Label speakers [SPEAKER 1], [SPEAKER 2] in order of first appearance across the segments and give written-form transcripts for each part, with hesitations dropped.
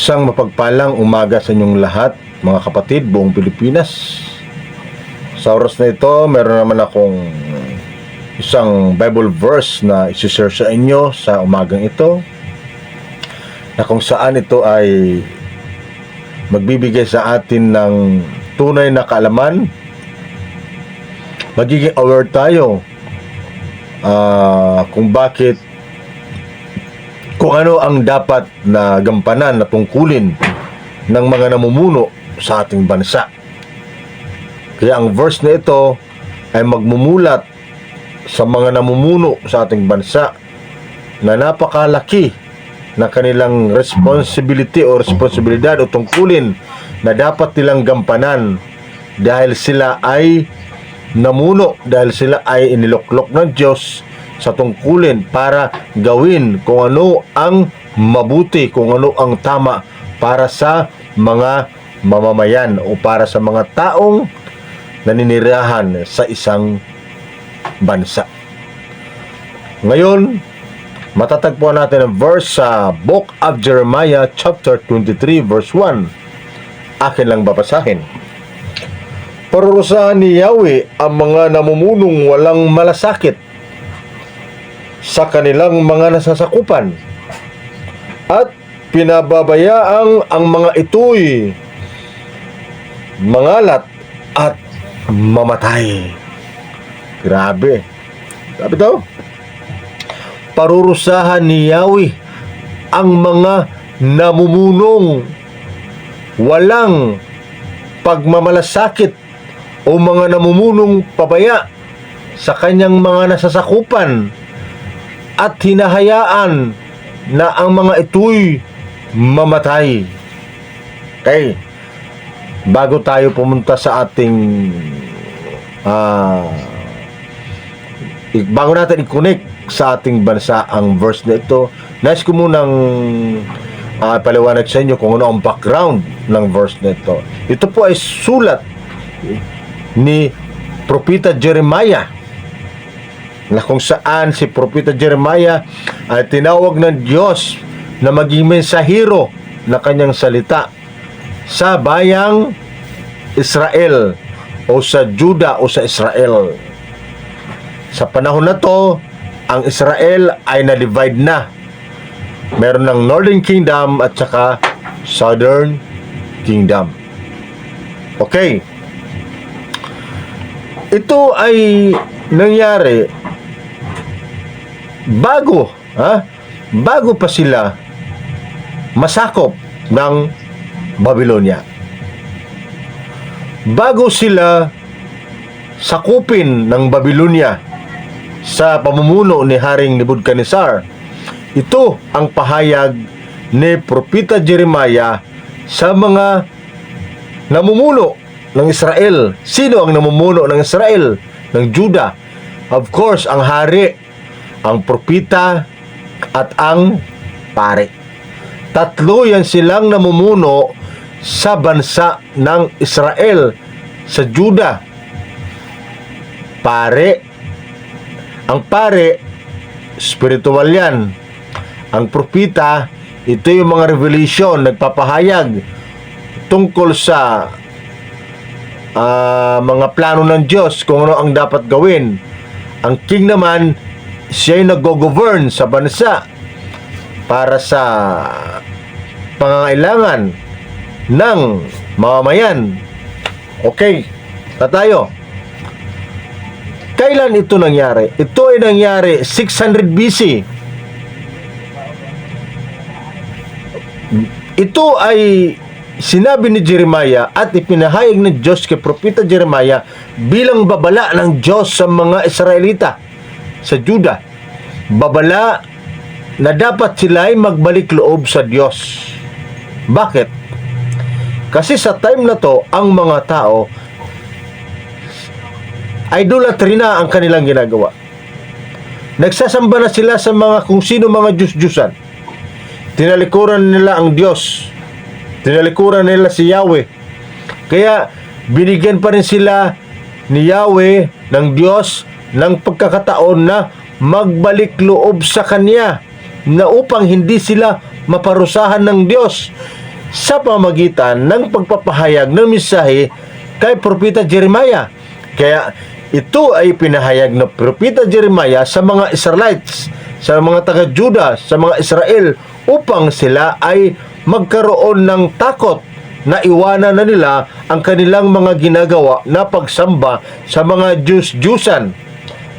[SPEAKER 1] Isang mapagpalang umaga sa inyong lahat, mga kapatid, buong Pilipinas. Sa oras na ito, meron naman akong isang Bible verse na isi-share sa inyo sa umagang ito, na kung saan ito ay magbibigay sa atin ng tunay na kaalaman. Magiging aware tayo kung ano ang dapat na gampanan na tungkulin ng mga namumuno sa ating bansa. Kaya ang verse na ito ay magmumulat sa mga namumuno sa ating bansa na napakalaki na kanilang responsibilidad o tungkulin na dapat nilang gampanan dahil sila ay namuno, dahil sila ay iniluklok ng Diyos sa tungkulin para gawin kung ano ang mabuti, kung ano ang tama para sa mga mamamayan o para sa mga taong naninirahan sa isang bansa. Ngayon, matatagpuan natin ang verse sa Book of Jeremiah chapter 23 verse 1. Akin lang babasahin. Parurusahan ni Yahweh ang mga namumunong walang malasakit sa kanilang mga nasasakupan, at pinababayaang ang mga ito'y mangalat at mamatay. Grabe. Sabi daw, parurusahan ni Yahweh ang mga namumunong walang pagmamalasakit o mga namumunong pabaya sa kanyang mga nasasakupan, at hinahayaan na ang mga ito'y mamatay. Okay, bago tayo pumunta sa ating bago natin i-connect sa ating bansa ang verse na ito, nais ko munang paliwanag sa inyo kung ano ang background ng verse na ito. Ito po ay sulat ni Propeta Jeremiah, na kung saan si Propeta Jeremiah ay tinawag ng Diyos na maging mensahero na kanyang salita sa bayang Israel o sa Juda o sa Israel. Sa panahon na to, ang Israel ay na-divide na. Meron ng Northern Kingdom at saka Southern Kingdom. Okay. Ito ay nangyari bago pa sila masakop ng Babylonia. Bago sila sakupin ng Babylonia sa pamumuno ni Haring Nebuchadnezzar, ito ang pahayag ni Propeta Jeremiah sa mga namumuno ng Israel. Sino ang namumuno ng Israel? Ng Juda. Of course, ang hari, ang propeta, at ang pare. Tatlo yan silang namumuno sa bansa ng Israel, sa Juda. Ang pare, spiritual yan. Ang propeta, ito yung mga revelation, nagpapahayag tungkol sa mga plano ng Diyos, kung ano ang dapat gawin. Ang king naman, siya'y nag-govern sa bansa para sa pangangailangan ng mamamayan. Okay, tayo. Kailan ito nangyari? Ito ay nangyari 600 BC. Ito ay sinabi ni Jeremiah at ipinahayag ng Diyos kay Propeta Jeremiah bilang babala ng Diyos sa mga Israelita sa Juda. Babala na dapat sila ay magbalik loob sa Diyos. Bakit? Kasi sa time na to, ang mga tao, idolatry na ang kanilang ginagawa. Nagsasamba na sila sa mga kung sino mga Diyos-Diyusan. Tinalikuran nila ang Diyos. Tinalikuran nila si Yahweh. Kaya binigyan pa rin sila ni Yahweh, ng Diyos, ng pagkakataon na magbalik loob sa Kanya, na upang hindi sila maparusahan ng Diyos. sa pamamagitan ng pagpapahayag ng mensahe kay Propeta Jeremiah. Kaya ito ay pinahayag ng Propeta Jeremiah sa mga Israelites, sa mga taga-Juda, sa mga Israel, upang sila ay magkaroon ng takot na iwanan na nila ang kanilang mga ginagawa na pagsamba sa mga Diyos-Diyusan,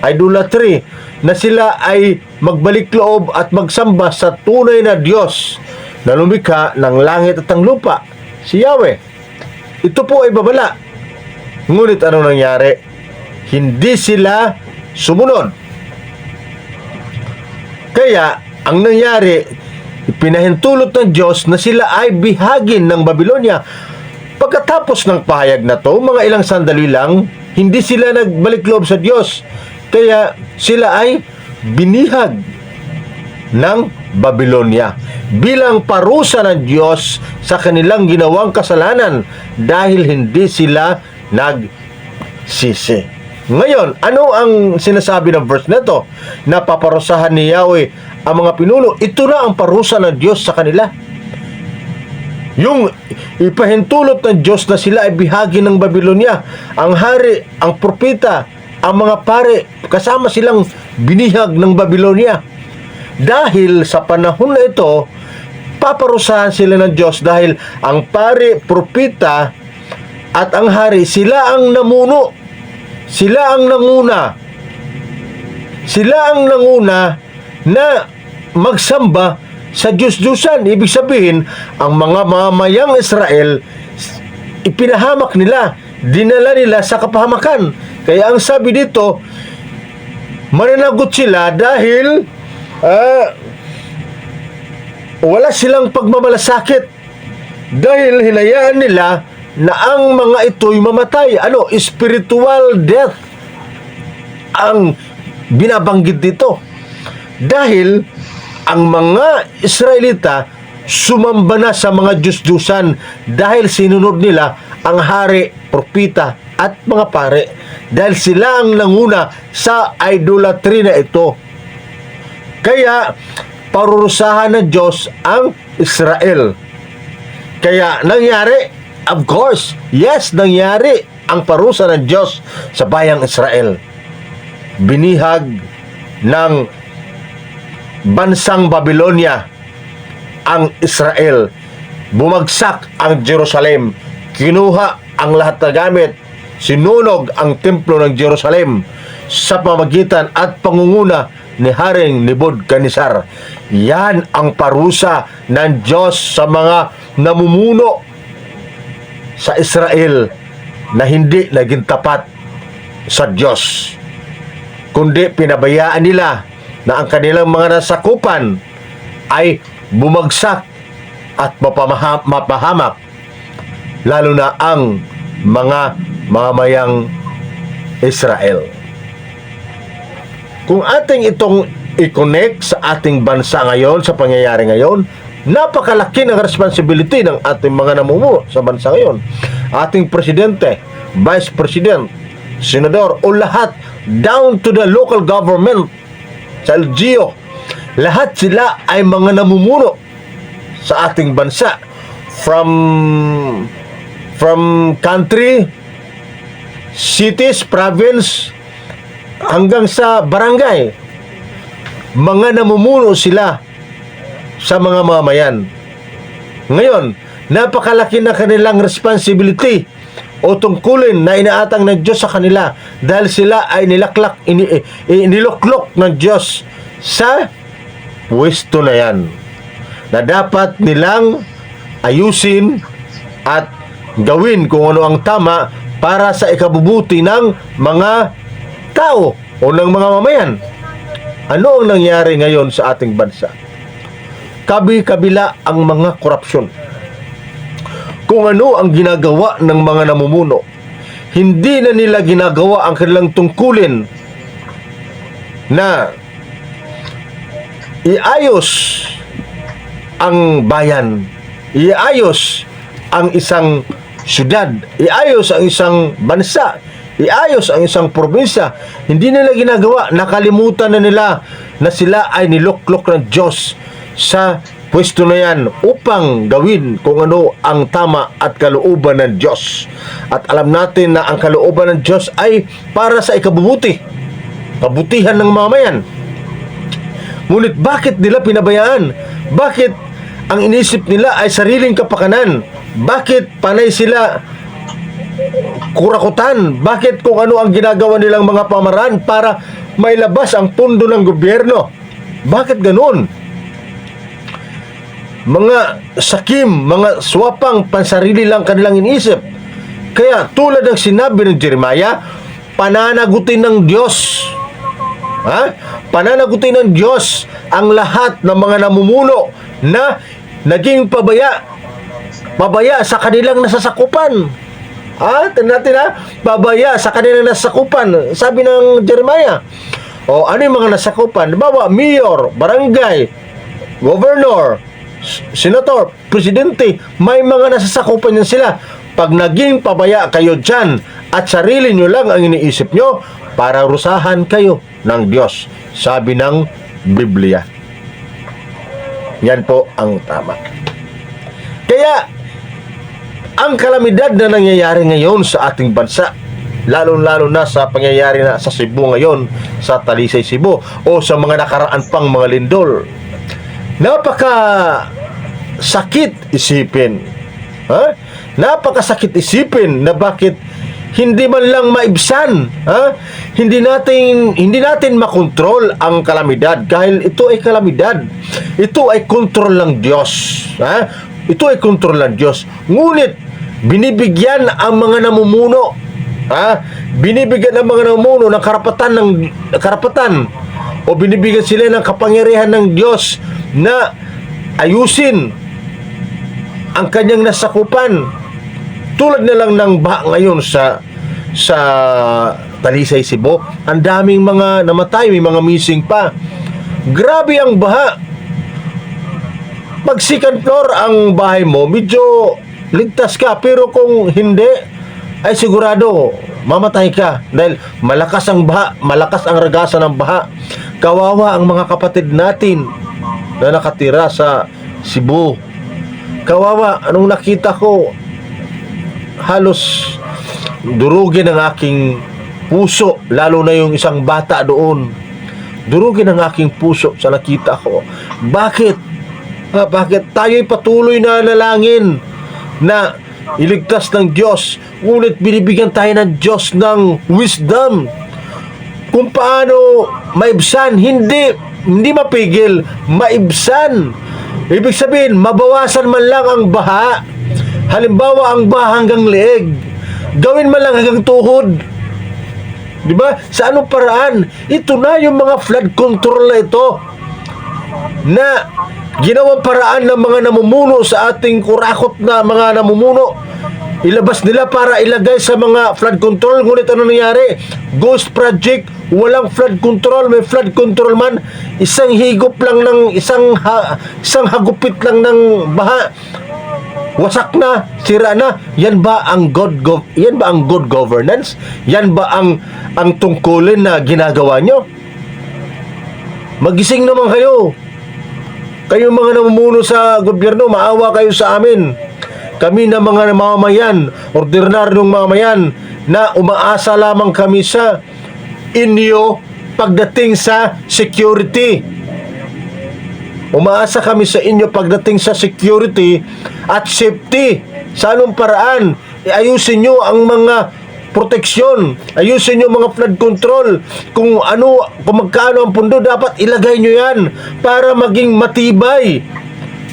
[SPEAKER 1] idolatry, na sila ay magbalik loob at magsamba sa tunay na Diyos na lumikha ng langit at ang lupa, si Yahweh. Ito po ay babala. Ngunit anong nangyari? Hindi sila sumunod. Kaya, ang nangyari, ipinahintulot ng Diyos na sila ay bihagin ng Babylonia. Pagkatapos ng pahayag na to, mga ilang sandali lang, hindi sila nagbalik loob sa Diyos. Kaya sila ay binihag ng Babylonia bilang parusa ng Diyos sa kanilang ginawang kasalanan dahil hindi sila nagsisi. Ngayon, ano ang sinasabi ng verse na to? Na paparusahan ni Yahweh ang mga pinuno. Ito na ang parusa ng Diyos sa kanila. Yung ipahintulot ng Diyos na sila ay bihagi ng Babylonia. Ang hari, ang propeta, ang mga pare, kasama silang binihag ng Babylonia. Dahil sa panahon na ito, paparusahan sila ng Diyos dahil ang pare, propeta, at ang hari, sila ang namuno. Sila ang nanguna. Sila ang nanguna na magsamba sa Diyos-Diyusan. Ibig sabihin, ang mga mamayang Israel, ipinahamak nila, dinala nila sa kapahamakan. Kaya ang sabi dito, mananagot sila dahil wala silang pagmamalasakit. Dahil hinayaan nila na ang mga ito'y mamatay. Spiritual death ang binabanggit dito. Dahil ang mga Israelita sumamba na sa mga Diyos-Diyusan dahil sinunod nila ang hari, propeta at mga pare. Dahil sila ang nanguna sa idolatry na ito. Kaya parurusahan ng Diyos ang Israel. Kaya nangyari, of course, yes, nangyari ang parusa ng Diyos sa bayang Israel. Binihag ng bansang Babylonia ang Israel. Bumagsak ang Jerusalem. Kinuha ang lahat na gamit. Sinunog ang templo ng Jerusalem sa pamagitan at pangunguna ni Haring Nebukadnezar. Yan ang parusa ng Diyos sa mga namumuno sa Israel na hindi naging tapat sa Diyos, kundi pinabayaan nila na ang kanilang mga nasakupan ay bumagsak at mapahamak, lalo na ang mga mamayang Israel. Kung ating itong i-connect sa ating bansa ngayon, sa pangyayari ngayon, napakalaki ng responsibility ng ating mga namumuno sa bansa ngayon. Ating presidente, vice president, senador, o lahat, down to the local government, sa LGU, lahat sila ay mga namumuno sa ating bansa. From country, cities, province, hanggang sa barangay, mga namumuno sila sa mga mamayan. Ngayon, napakalaki na kanilang responsibility o tungkulin na inaatang ng Diyos sa kanila dahil sila ay niluklok ng Diyos sa pwesto na yan na dapat nilang ayusin at gawin kung ano ang tama para sa ikabubuti ng mga tao o ng mga mamayan. Ano ang nangyari ngayon sa ating bansa? Kabi-kabila ang mga korupsyon. Kung ano ang ginagawa ng mga namumuno, hindi na nila ginagawa ang kanilang tungkulin na iayos ang bayan, iayos ang isang syudad, iayos ang isang bansa, iayos ang isang probinsya. Hindi nila ginagawa. Nakalimutan na nila na sila ay niluklok ng Diyos sa pwesto na yan upang gawin kung ano ang tama at kalooban ng Diyos. At alam natin na ang kalooban ng Diyos ay para sa ikabubuti, kabutihan ng mamayan. Ngunit bakit nila pinabayaan? Bakit ang inisip nila ay sariling kapakanan? Bakit panay sila kurakutan? Bakit kung ano ang ginagawa nilang mga pamaraan para mailabas ang pundo ng gobyerno? Bakit ganun? Mga sakim, mga swapang pansarili lang kanilang inisip. Kaya tulad ng sinabi ng Jeremiah, pananagutin ng Diyos. Pananagutin ng Diyos ang lahat ng mga namumuno na naging pabaya sa kanilang nasasakupan. Tingnan natin pabaya sa kanilang nasasakupan. Sabi ng Jeremiah, ano yung mga nasakupan? Halimbawa, mayor, barangay, governor, senator, presidente, may mga nasasakupan yan sila. Pag naging pabaya kayo dyan at sarili nyo lang ang iniisip nyo, para rusahan kayo ng Diyos, sabi ng Biblia. Yan po ang tama. Kaya ang kalamidad na nangyayari ngayon sa ating bansa, lalo-lalo na sa pangyayari na sa Cebu ngayon, sa Talisay, Cebu, o sa mga nakaraan pang mga lindol, napaka sakit isipin. Napakasakit isipin na bakit hindi man lang maibsan, hindi natin makontrol ang kalamidad, dahil ito ay kalamidad. Ito ay kontrol ng Diyos. Ito ay kontrol ng Diyos. Ngunit binibigyan ang mga namumuno, binibigyan ang mga namumuno ng karapatan, o binibigyan sila ng kapangyarihan ng Diyos na ayusin ang kanyang nasakupan. Tulad na lang ng baha ngayon sa Talisay, Cebu. Ang daming mga namatay, may mga missing pa. Grabe ang baha. Pag second floor ang bahay mo, medyo ligtas ka, pero kung hindi, ay sigurado mamatay ka, dahil malakas ang baha, malakas ang ragasan ng baha. Kawawa ang mga kapatid natin na nakatira sa Cebu. Kawawa. Anong nakita ko, halos durugin ang aking puso, lalo na yung isang bata doon. Durugin ang aking puso sa nakita ko. Bakit? Bakit tayo'y patuloy na nalangin na iligtas ng Diyos, ngunit binibigyan tayo ng Diyos ng wisdom kung paano maibsan, hindi mapigil, maibsan. Ibig sabihin, mabawasan man lang ang baha. Halimbawa, ang baha hanggang leeg, gawin man lang hanggang tuhod. Diba? Sa anong paraan? Ito na yung mga flood control na ito, na ginawang paraan ng mga namumuno sa ating kurakot na mga namumuno. Ilabas nila para ilagay sa mga flood control. Ngunit ano nangyari? Ghost project, walang flood control. May flood control man, isang higop lang ng isang hagupit lang ng baha, wasak na, sira na. Yan ba ang good governance? Yan ba ang tungkulin na ginagawa nyo? Magising naman kayo. Kayong mga namumuno sa gobyerno, maawa kayo sa amin. Kami na mga mamamayan, ordinaryong mamamayan, na umaasa lamang kami sa inyo pagdating sa security. Umaasa kami sa inyo pagdating sa security at safety. Sa anong paraan? Ayusin nyo ang mga proteksyon, ayusin nyo mga flood control. Kung magkano ang pundo, dapat ilagay nyo yan para maging matibay.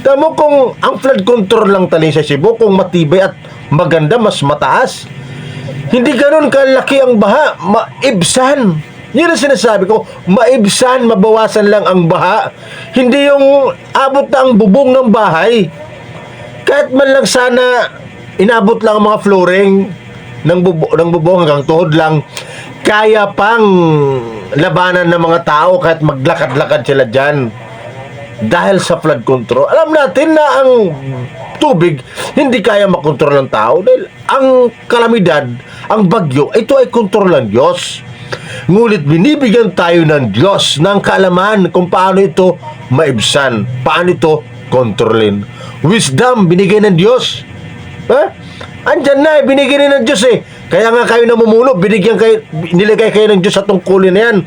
[SPEAKER 1] Tamo, kung ang flood control lang Talisay, Cebu, kung matibay at maganda, mas mataas, hindi ganun kalaki ang baha, maibsan. Yun ang sinasabi ko, maibsan, mabawasan lang ang baha. Hindi yung abot na ang bubong ng bahay. Kahit man lang sana inabot lang ang mga flooring ng bubong hanggang tuhod lang, kaya pang labanan ng mga tao kahit maglakad-lakad sila dyan. Dahil sa flood control, alam natin na ang tubig hindi kaya makontrol ng tao, dahil ang kalamidad, ang bagyo, ito ay kontrol ng Diyos. Ngunit binibigyan tayo ng Diyos ng kaalaman kung paano ito maibsan, paano ito kontrolin. Wisdom, binigay ng Diyos. Andyan na, binigay rin ng Diyos eh. Kaya nga kayo namumuno, nilagay kayo ng Diyos sa tungkulin na yan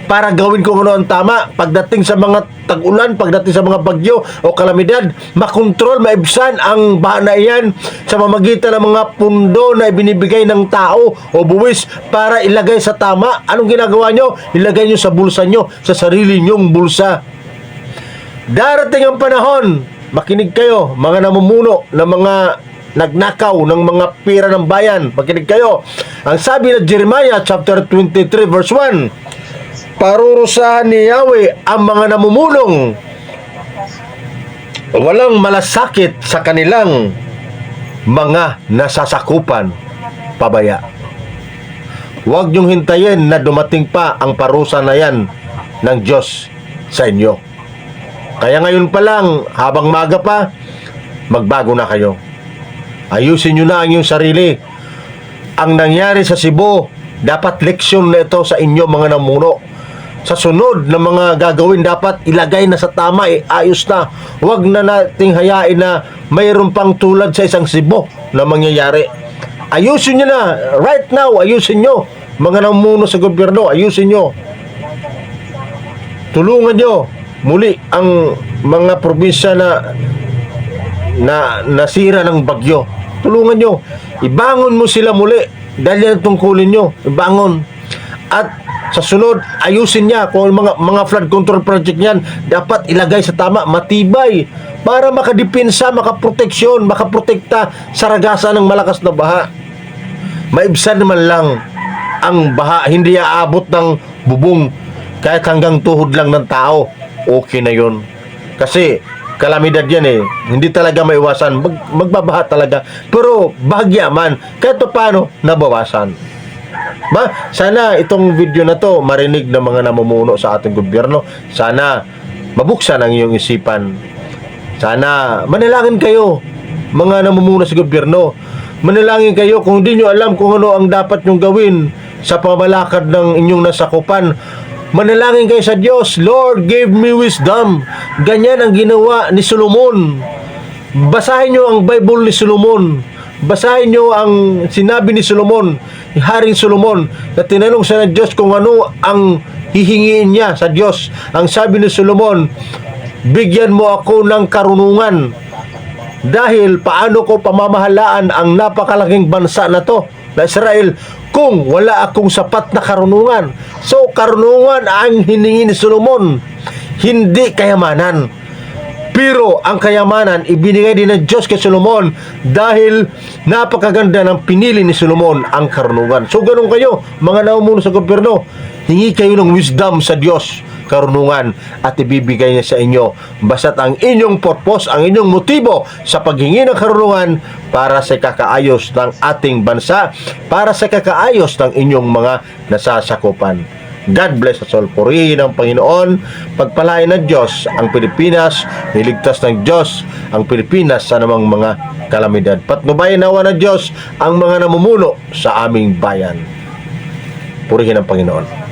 [SPEAKER 1] para gawin kung ano ang tama. Pagdating sa mga tag-ulan, pagdating sa mga bagyo o kalamidad, makontrol, maibsan ang baha na iyan sa mamagitan ng mga pundo na ibinibigay ng tao o buwis para ilagay sa tama. Anong ginagawa nyo? Ilagay nyo sa bulsa nyo, sa sarili nyong bulsa. Darating ang panahon, makinig kayo, mga namumuno ng mga nagnakaw ng mga pira ng bayan. Makinig kayo. Ang sabi ng Jeremiah chapter 23 verse 1, parurusahan ni Yahweh ang mga namumulong, walang malasakit sa kanilang mga nasasakupan, pabaya. Huwag niyong hintayin na dumating pa ang parusa na yan ng Diyos sa inyo. Kaya ngayon pa lang, habang maga pa, magbago na kayo. Ayusin nyo na ang inyong sarili. Ang nangyari sa Cebu, dapat leksyon na ito sa inyo mga namuno. Sa sunod na mga gagawin, dapat ilagay na sa tama, ayos na. Huwag na nating hayain na mayroon pang tulad sa isang Cebu na mangyayari. Ayusin nyo na, right now, ayusin nyo. Mga namuno sa gobyerno, ayusin nyo. Tulungan nyo muli ang mga probinsya na nasira ng bagyo. Tulungan nyo, ibangon mo sila muli dahil yan tungkulin nyo, ibangon. At sa sunod, ayusin niya kung mga flood control project niyan, dapat ilagay sa tama, matibay, para makadepensa, makaproteksyon, makaprotekta sa ragasan ng malakas na baha. Maibsan naman lang ang baha, hindi aabot ng bubong, kahit hanggang tuhod lang ng tao, okay na yun. Kasi kalamidad yan eh. Hindi talaga maiwasan. Magbabaha talaga. Pero bahagya man, kahit paano nabawasan. Sana itong video na to marinig ng mga namumuno sa ating gobyerno. Sana mabuksan ang iyong isipan. Sana manalangin kayo, mga namumuno sa gobyerno. Manalangin kayo kung hindi nyo alam kung ano ang dapat nyong gawin sa pamalakad ng inyong nasakupan. Manalangin kayo sa Diyos, Lord, give me wisdom. Ganyan ang ginawa ni Solomon. Basahin nyo ang Bible ni Solomon. Basahin nyo ang sinabi ni Solomon, Haring Solomon, na tinanong siya ng Diyos kung ano ang hihingiin niya sa Diyos. Ang sabi ni Solomon, bigyan mo ako ng karunungan. Dahil paano ko pamamahalaan ang napakalaking bansa na to, na Israel, kung wala akong sapat na karunungan. So, karunungan ang hiningi ni Solomon, hindi kayamanan. Pero ang kayamanan ibinigay din ng Diyos kay Solomon dahil napakaganda ng pinili ni Solomon, ang karunungan. So, ganun kayo, mga namumuno sa gobyerno, hingi kayo ng wisdom sa Diyos, karunungan, at ibibigay niya sa inyo. Basta't ang inyong purpose, ang inyong motibo sa paghingi ng karunungan para sa kakaayos ng ating bansa, para sa kakaayos ng inyong mga nasasakupan. God bless us all. Purihin ang Panginoon, pagpalain ng Diyos ang Pilipinas, niligtas ng Diyos ang Pilipinas sa namang mga kalamidad. Patnubayan nawa ng Diyos ang mga namumuno sa aming bayan. Purihin ang Panginoon.